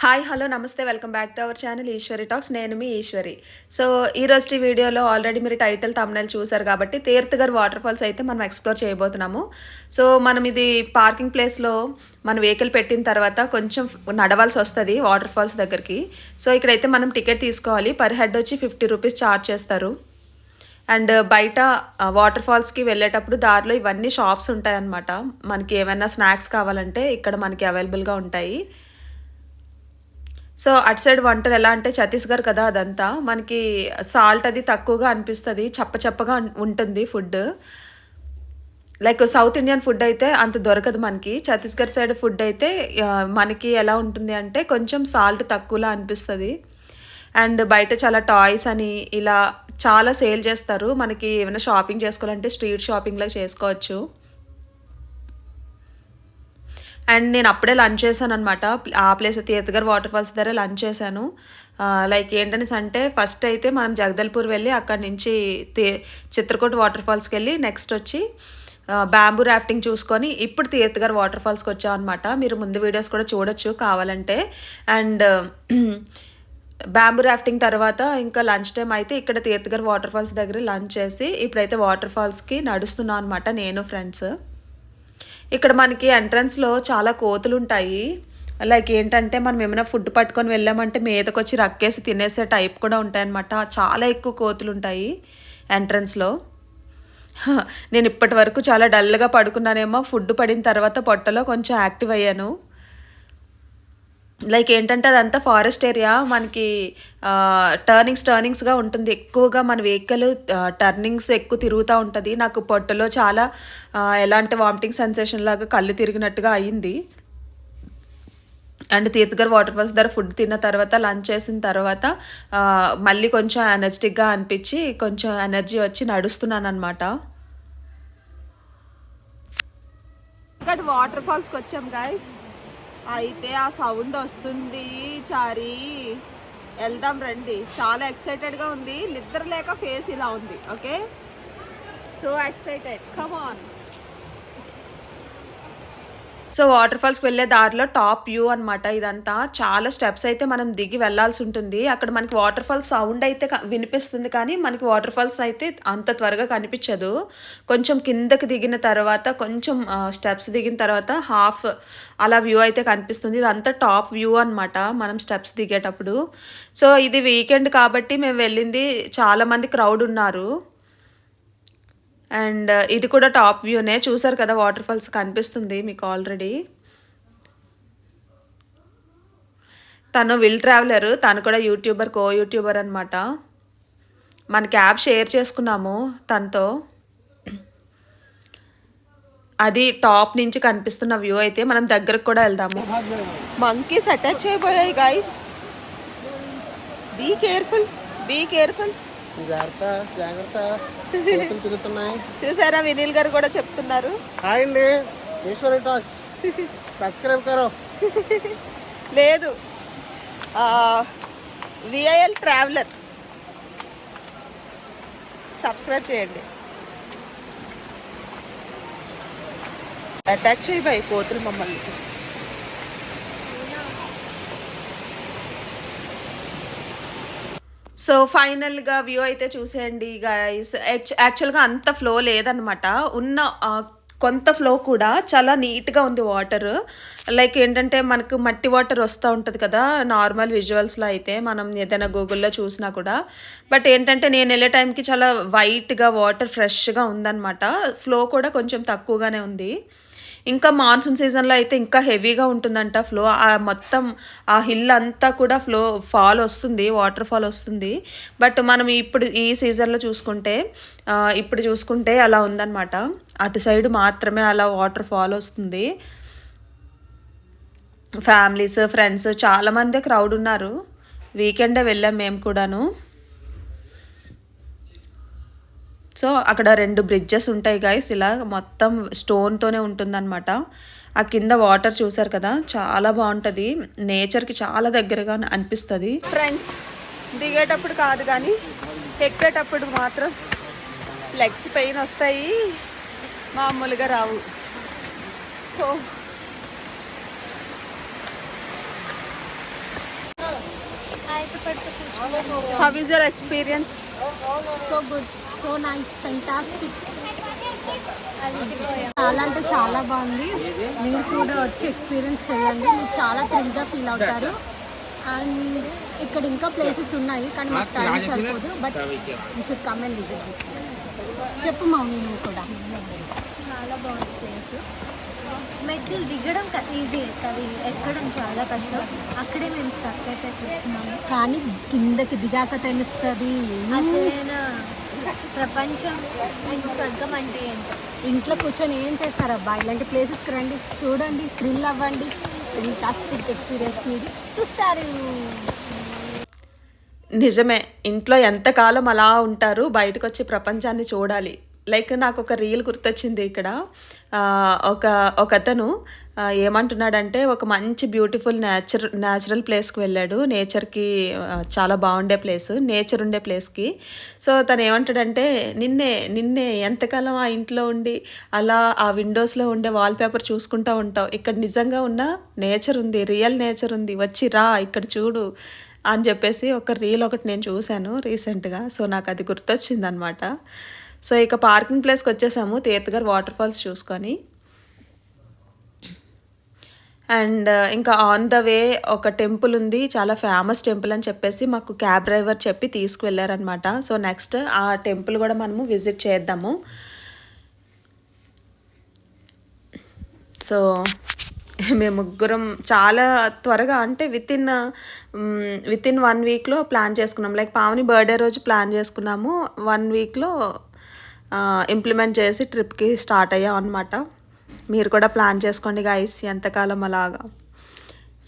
Hi hello నమస్తే welcome back to our channel Eshwari talks. నేను మీ ఈశ్వరి. సో ఈరోజు వీడియోలో ఆల్రెడీ మీరు టైటిల్ థంబ్నెయిల్ చూసారు కాబట్టి తీర్థగర్ వాటర్ ఫాల్స్ అయితే మనం ఎక్స్ప్లోర్ చేయబోతున్నాము. సో మనం ఇది పార్కింగ్ ప్లేస్లో మన వెహికల్ పెట్టిన తర్వాత కొంచెం నడవాల్సి వస్తుంది వాటర్ ఫాల్స్ దగ్గరికి. సో ఇక్కడైతే మనం టికెట్ తీసుకోవాలి. పర్ హెడ్ వచ్చి 50 రూపీస్ ఛార్జ్ చేస్తారు. అండ్ బయట వాటర్ ఫాల్స్కి వెళ్ళేటప్పుడు దారిలో ఇవన్నీ షాప్స్ ఉంటాయన్నమాట. మనకి ఏమైనా స్నాక్స్ కావాలంటే ఇక్కడ మనకి అవైలబుల్గా ఉంటాయి. సో అటు సైడ్ వంటలు ఎలా అంటే ఛత్తీస్గఢ్ కదా, అదంతా మనకి సాల్ట్ అది తక్కువగా అనిపిస్తుంది, చప్పగా ఉంటుంది food. Like south Indian food అయితే అంత దొరకదు మనకి. ఛత్తీస్గఢ్ సైడ్ ఫుడ్ అయితే మనకి ఎలా ఉంటుంది అంటే కొంచెం సాల్ట్ తక్కువలా అనిపిస్తుంది. అండ్ బయట చాలా టాయ్స్ అని ఇలా చాలా సేల్ చేస్తారు. మనకి ఏమైనా షాపింగ్ చేసుకోవాలంటే స్ట్రీట్ షాపింగ్లో చేసుకోవచ్చు. అండ్ నేను అప్పుడే లంచ్ చేశాను అనమాట. ఆ ప్లేస్ తీర్థగర్ వాటర్ ఫాల్స్ దగ్గర లంచ్ చేశాను. లైక్ ఏంటనేసి అంటే ఫస్ట్ అయితే మనం జగదల్పూర్ వెళ్ళి అక్కడి నుంచి చిత్రకూట్ వాటర్ ఫాల్స్కి వెళ్ళి నెక్స్ట్ వచ్చి బ్యాంబూ రాఫ్టింగ్ చూసుకొని ఇప్పుడు తీర్థగర్ వాటర్ ఫాల్స్కి వచ్చాం అనమాట. మీరు ముందు వీడియోస్ కూడా చూడొచ్చు కావాలంటే. అండ్ బ్యాంబూ రాఫ్టింగ్ తర్వాత ఇంకా లంచ్ టైం అయితే ఇక్కడ తీర్థగర్ వాటర్ ఫాల్స్ దగ్గర లంచ్ చేసి ఇప్పుడైతే వాటర్ ఫాల్స్కి నడుస్తున్నాం అనమాట నేను ఫ్రెండ్స్. ఇక్కడ మనకి ఎంట్రన్స్లో చాలా కోతులు ఉంటాయి. లైక్ ఏంటంటే మనం ఏమైనా ఫుడ్ పట్టుకొని వెళ్ళామంటే మీదకి వచ్చి రక్కేసి తినేసే టైప్ కూడా ఉంటాయన్నమాట. చాలా ఎక్కువ కోతులు ఉంటాయి ఎంట్రన్స్లో. నేను ఇప్పటి వరకు చాలా డల్గా పడుకున్నానేమో, ఫుడ్ పడిన తర్వాత పొట్టలో కొంచెం యాక్టివ్ అయ్యాను. లైక్ ఏంటంటే అదంతా ఫారెస్ట్ ఏరియా, మనకి టర్నింగ్స్గా ఉంటుంది. ఎక్కువగా మన వెహికల్ టర్నింగ్స్ ఎక్కువ తిరుగుతూ ఉంటుంది. నాకు పొట్టలో చాలా ఎలాంటి వామిటింగ్ సెన్సేషన్ లాగా కళ్ళు తిరిగినట్టుగా అయ్యింది. అండ్ తీర్థగర్ వాటర్ ఫాల్స్ దగ్గర ఫుడ్ తిన్న తర్వాత లంచ్ చేసిన తర్వాత మళ్ళీ కొంచెం ఎనర్జెటిక్గా అనిపించి కొంచెం ఎనర్జీ వచ్చి నడుస్తున్నాను అనమాట. ఇక్కడ వాటర్ ఫాల్స్కి వచ్చాం గైస్. అయితే ఆ సౌండ్ వస్తుంది చారి, వెళ్దాం రండి. చాలా ఎక్సైటెడ్గా ఉంది, నిద్ర లేక ఫేస్ ఇలా ఉంది. Okay, so excited, come on. So water ఫాల్స్కి వెళ్ళే దారిలో టాప్ వ్యూ అనమాట ఇదంతా. చాలా స్టెప్స్ అయితే మనం దిగి వెళ్ళాల్సి ఉంటుంది. అక్కడ మనకి వాటర్ ఫాల్స్ సౌండ్ అయితే వినిపిస్తుంది, కానీ మనకి వాటర్ ఫాల్స్ అయితే అంత త్వరగా కనిపించదు. కొంచెం కిందకి దిగిన తర్వాత కొంచెం స్టెప్స్ దిగిన తర్వాత హాఫ్ అలా వ్యూ అయితే కనిపిస్తుంది. ఇదంతా టాప్ వ్యూ అనమాట మనం స్టెప్స్ దిగేటప్పుడు. సో ఇది వీకెండ్ కాబట్టి మేము వెళ్ళింది, చాలామంది క్రౌడ్ ఉన్నారు. అండ్ ఇది కూడా టాప్ వ్యూనే, చూసారు కదా వాటర్ ఫాల్స్ కనిపిస్తుంది మీకు ఆల్రెడీ. తను విల్ ట్రావెలర్, తను కూడా కో యూట్యూబర్ అనమాట. మనకి యాప్ షేర్ చేసుకున్నాము తనతో. అది టాప్ నుంచి కనిపిస్తున్న వ్యూ అయితే. మనం దగ్గరకు కూడా వెళ్దాము. మంకీస్ అటాచ్ అయిపోయాయి గైస్, బీ కేర్ఫుల్. చూసారా, వినీల్ గారు కూడా చెప్తున్నారు. హాయ్ అండి, ఈశ్వరి టాక్స్ సబ్స్క్రైబ్ కరో. లేదు, విఐఎల్ ట్రావెలర్ సబ్స్క్రైబ్ చేయండి. అటాచ్ అయిపోయి కోతులు మమ్మల్ని. సో ఫైనల్గా వ్యూ అయితే చూసేయండి గైస్. యాక్చువల్గా అంత ఫ్లో లేదనమాట, ఉన్న కొంత ఫ్లో కూడా చాలా నీట్గా ఉంది వాటర్. లైక్ ఏంటంటే మనకు మట్టి వాటర్ వస్తూ ఉంటుంది కదా నార్మల్ విజువల్స్లో అయితే, మనం ఏదైనా గూగుల్లో చూసినా కూడా. బట్ ఏంటంటే నేను వెళ్ళే టైంకి చాలా వైట్గా వాటర్ ఫ్రెష్గా ఉందన్నమాట. ఫ్లో కూడా కొంచెం తక్కువగానే ఉంది. ఇంకా మాన్సూన్ సీజన్లో అయితే ఇంకా హెవీగా ఉంటుందంట ఫ్లో. మొత్తం ఆ హిల్ అంతా కూడా ఫాల్ వస్తుంది, వాటర్ ఫాల్ వస్తుంది. బట్ మనం ఇప్పుడు ఈ సీజన్లో చూసుకుంటే అలా ఉందన్నమాట. అటు సైడ్ మాత్రమే అలా వాటర్ ఫాల్ వస్తుంది. ఫ్యామిలీస్, ఫ్రెండ్స్ చాలామంది క్రౌడ్ ఉన్నారు. వీకెండే వెళ్ళాం మేము కూడాను. సో అక్కడ 2 బ్రిడ్జెస్ ఉంటాయి గైస్, ఇలా మొత్తం స్టోన్తోనే ఉంటుందన్నమాట. ఆ కింద వాటర్ చూసారు కదా, చాలా బాగుంటుంది, నేచర్కి చాలా దగ్గరగా అనిపిస్తుంది. ఫ్రెండ్స్ దిగేటప్పుడు కాదు కానీ ఎక్కేటప్పుడు మాత్రం లెగ్స్ పెయిన్ వస్తాయి, మామూలుగా రావు. How is your experience? So good, so nice, fantastic. చాలా అంటే చాలా బాగుంది. మీరు కూడా వచ్చి ఎక్స్పీరియన్స్ చేయండి, మీరు చాలా థ్రిల్గా ఫీల్ అవుతారు. అండ్ ఇక్కడ ఇంకా ప్లేసెస్ ఉన్నాయి కానీ మాకు టైం సరిపోదు, but you should come and visit this place. చెప్పు మమ్మీ నువ్వు కూడా. చాలా బాగుంది ప్లేస్. మెట్లు దిగడం ఈజీ, అది ఎక్కడం చాలా కష్టం. అక్కడే మేము స్టక్ అయితే కూర్చున్నాము. కానీ కిందకి దిగాక తెలుస్తుంది అసలైన ప్రపంచం అండ్ స్వర్గం అంటే ఏంటో. ఇంట్లో కూర్చొని ఏం చేస్తారబ్బా, ఇలాంటి ప్లేసెస్కి రండి, చూడండి, థ్రిల్ అవ్వండి. ఫెంటాస్టిక్ ఎక్స్పీరియన్స్ మీరు చూస్తారు. నిజమే, ఇంట్లో ఎంతకాలం అలా ఉంటారు, బయటకు వచ్చి ప్రపంచాన్ని చూడాలి. లైక్ నాకు ఒక రీల్ గుర్తొచ్చింది ఇక్కడ. ఒక అతను ఏమంటున్నాడంటే ఒక మంచి బ్యూటిఫుల్ న్యాచురల్ ప్లేస్కి వెళ్ళాడు. నేచర్కి చాలా బాగుండే ప్లేస్, నేచర్ ఉండే ప్లేస్కి. సో తను ఏమంటాడంటే నిన్నే ఎంతకాలం ఆ ఇంట్లో ఉండి అలా ఆ విండోస్లో ఉండే వాల్పేపర్ చూసుకుంటూ ఉంటావు, ఇక్కడ నిజంగా ఉన్న నేచర్ ఉంది, రియల్ నేచర్ ఉంది, వచ్చి రా ఇక్కడ చూడు అని చెప్పేసి ఒక రీల్ ఒకటి నేను చూశాను రీసెంట్గా. సో నాకు అది గుర్తొచ్చింది అనమాట. సో ఇక పార్కింగ్ ప్లేస్కి వచ్చేసాము తీర్థగర్ వాటర్ ఫాల్స్ చూసుకొని. అండ్ ఇంకా ఆన్ ద వే ఒక టెంపుల్ ఉంది, చాలా ఫేమస్ టెంపుల్ అని చెప్పేసి మాకు క్యాబ్ డ్రైవర్ చెప్పి తీసుకువెళ్ళారనమాట. సో నెక్స్ట్ ఆ టెంపుల్ కూడా మనము విజిట్ చేద్దాము. సో మేము ముగ్గురం చాలా త్వరగా అంటే విత్ ఇన్ 1 వీక్లో ప్లాన్ చేసుకున్నాం. లైక్ పావని బర్త్డే రోజు ప్లాన్ చేసుకున్నాము, 1 వీక్లో ఇంప్లిమెంట్ చేసి ట్రిప్కి స్టార్ట్ అయ్యాం అనమాట. మీరు కూడా ప్లాన్ చేసుకోండి గైస్, ఎంతకాలం అలాగా.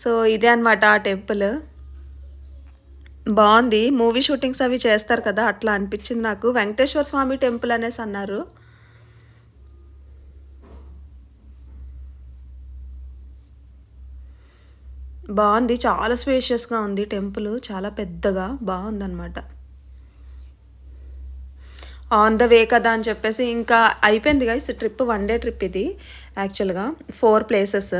సో ఇదే అనమాట ఆ టెంపుల్. బాగుంది, మూవీ షూటింగ్స్ అవి చేస్తారు కదా అట్లా అనిపించింది నాకు. వెంకటేశ్వర స్వామి టెంపుల్ అనేసి అన్నారు. బాగుంది, చాలా స్పేషియస్గా ఉంది టెంపుల్, చాలా పెద్దగా బాగుందన్నమాట. ఆన్ ద వే కదా అని చెప్పేసి ఇంకా అయిపోయింది గైస్ ట్రిప్. 1 డే ట్రిప్ ఇది యాక్చువల్గా. 4 ప్లేసెస్.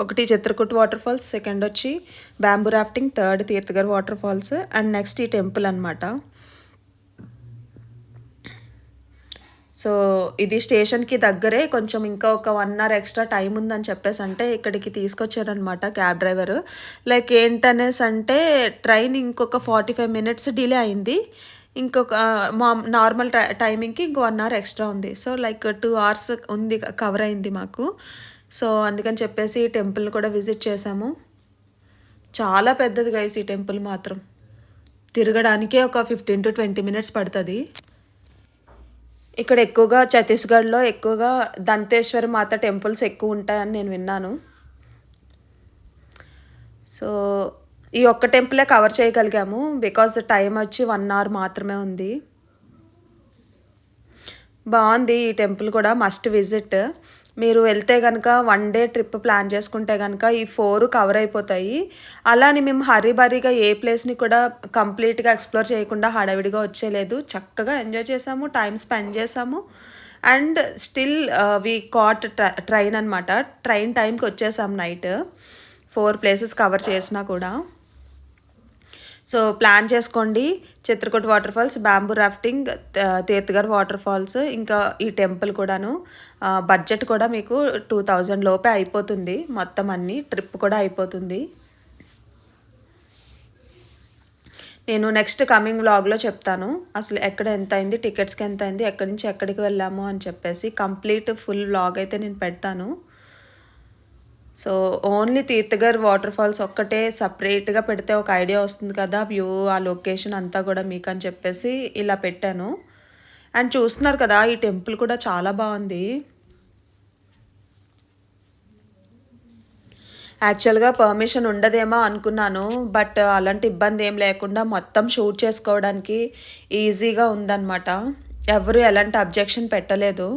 ఒకటి చిత్రకూట్ వాటర్ ఫాల్స్, సెకండ్ వచ్చి bamboo rafting, third Tirathgarh water falls, and next ఈ టెంపుల్ అనమాట. సో ఇది స్టేషన్కి దగ్గరే, కొంచెం ఇంకా ఒక 1 hour ఎక్స్ట్రా టైం ఉందని చెప్పేసి అంటే ఇక్కడికి తీసుకొచ్చారనమాట క్యాబ్ డ్రైవర్. లైక్ ఏంటనేసి అంటే ట్రైన్ ఇంకొక 45 minutes డిలే అయింది, ఇంకొక నార్మల్ టైమింగ్కి ఇంకో 1 hour ఎక్స్ట్రా ఉంది. సో లైక్ 2 hours ఉంది, కవర్ అయింది మాకు. సో అందుకని చెప్పేసి ఈ టెంపుల్ కూడా విజిట్ చేసాము. చాలా పెద్దది గైస్ ఈ టెంపుల్ మాత్రం, తిరగడానికే ఒక 15 to 20 minutes పడుతుంది. ఇక్కడ ఎక్కువగా ఛత్తీస్గఢ్లో ఎక్కువగా దంతేశ్వరి మాత టెంపుల్స్ ఎక్కువ ఉంటాయని నేను విన్నాను. సో ఈ ఒక్క టెంపులే కవర్ చేయగలిగాము బికాజ్ టైం వచ్చి 1 hour మాత్రమే ఉంది. బాగుంది ఈ టెంపుల్ కూడా, మస్ట్ విజిట్. మీరు వెళ్తే కనుక 1 day ట్రిప్ ప్లాన్ చేసుకుంటే కనుక ఈ 4 కవర్ అయిపోతాయి. అలానే మేము హరీబరీగా ఏ ప్లేస్ని కూడా కంప్లీట్గా ఎక్స్ప్లోర్ చేయకుండా హడావిడిగా వచ్చేలేదు, చక్కగా ఎంజాయ్ చేసాము, టైం స్పెండ్ చేసాము. And still we caught train అనమాట. ట్రైన్ టైంకి వచ్చేసాం నైట్. 4 places కవర్ చేసినా కూడా. సో ప్లాన్ చేసుకోండి, Chitrakoot water falls, bamboo rafting, Tirathgarh water falls, ఇంకా ఈ టెంపుల్ కూడాను. బడ్జెట్ కూడా మీకు 2000 లోపే అయిపోతుంది, మొత్తం అన్నీ ట్రిప్ కూడా అయిపోతుంది. నేను నెక్స్ట్ కమింగ్ వ్లాగ్లో చెప్తాను అసలు ఎక్కడ ఎంత అయింది, టికెట్స్కి ఎంత అయింది, ఎక్కడి నుంచి ఎక్కడికి వెళ్ళాము అని చెప్పేసి కంప్లీట్ ఫుల్ వ్లాగ్ అయితే నేను పెడతాను. సో ఓన్లీ తీర్థగర్ వాటర్ ఫాల్స్ ఒక్కటే సపరేట్గా పెడితే ఒక ఐడియా వస్తుంది కదా, వ్యూ, ఆ లొకేషన్ అంతా కూడా మీకు అని చెప్పేసి ఇలా పెట్టాను. అండ్ చూస్తున్నారు కదా ఈ టెంపుల్ కూడా చాలా బాగుంది. యాక్చువల్గా పర్మిషన్ ఉండదేమో అనుకున్నాను, బట్ అలాంటి ఇబ్బంది ఏం లేకుండా మొత్తం షూట్ చేసుకోవడానికి ఈజీగా ఉందన్నమాట. ఎవరు ఎలాంటి అబ్జెక్షన్ పెట్టలేదు.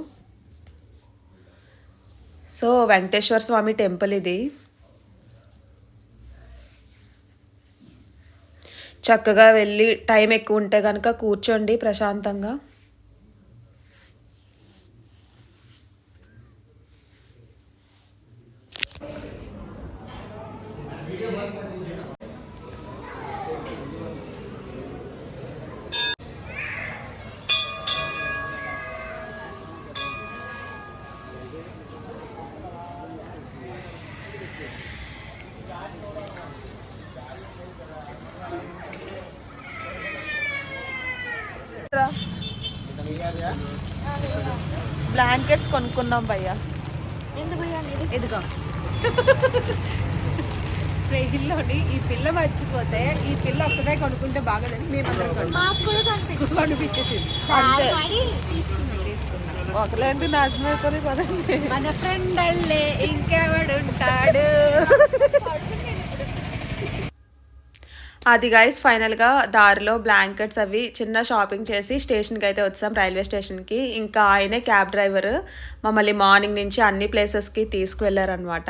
సో వెంకటేశ్వర స్వామి టెంపుల్ ఇది. చక్కగా వెళ్ళి టైం ఎక్కువ ఉంటే కనుక కూర్చోండి ప్రశాంతంగా. ఏరియా బ్లాంకెట్స్ కొనుక్కున్నాం భయ్యా. ఎందుకు భయ్యా అనేది? ఇదిగో ట్రైన్లోని ఈ పిల్ల మర్చిపోతే ఈ పిల్ల ఒక్కదే కొనుక్కుంటే బాగోదని మేమందరం మాకు కూడా కొనిపించేసింది. కనిపించింది తీసుకున్నాం. ఒకలేంటి నాశనం అయిపోయి కదండి. మన ఫ్రెండ్ అల్లే ఇంకెవడుంటాడు. అది గైస్ ఫైనల్గా దారిలో బ్లాంకెట్స్ అవి చిన్న షాపింగ్ చేసి స్టేషన్కి అయితే వచ్చాం, రైల్వే స్టేషన్కి. ఇంకా ఆయనే క్యాబ్ డ్రైవర్ మమ్మల్ని మార్నింగ్ నుంచి అన్ని ప్లేసెస్కి తీసుకువెళ్ళారనమాట.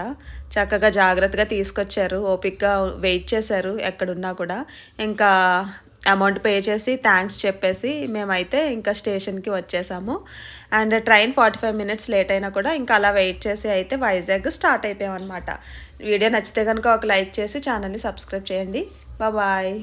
చక్కగా జాగ్రత్తగా తీసుకొచ్చారు, ఓపిక్గా వెయిట్ చేశారు ఎక్కడున్నా కూడా. ఇంకా అమౌంట్ పే చేసి థ్యాంక్స్ చెప్పేసి మేమైతే ఇంకా స్టేషన్కి వచ్చేసాము. అండ్ ట్రైన్ 45 మినిట్స్ లేట్ అయినా కూడా ఇంకా అలా వెయిట్ చేసి అయితే వైజాగ్ స్టార్ట్ అయిపోయాం అనమాట. వీడియో నచ్చితే కనుక ఒక లైక్ చేసి ఛానల్ని సబ్స్క్రైబ్ చేయండి. బాయ్.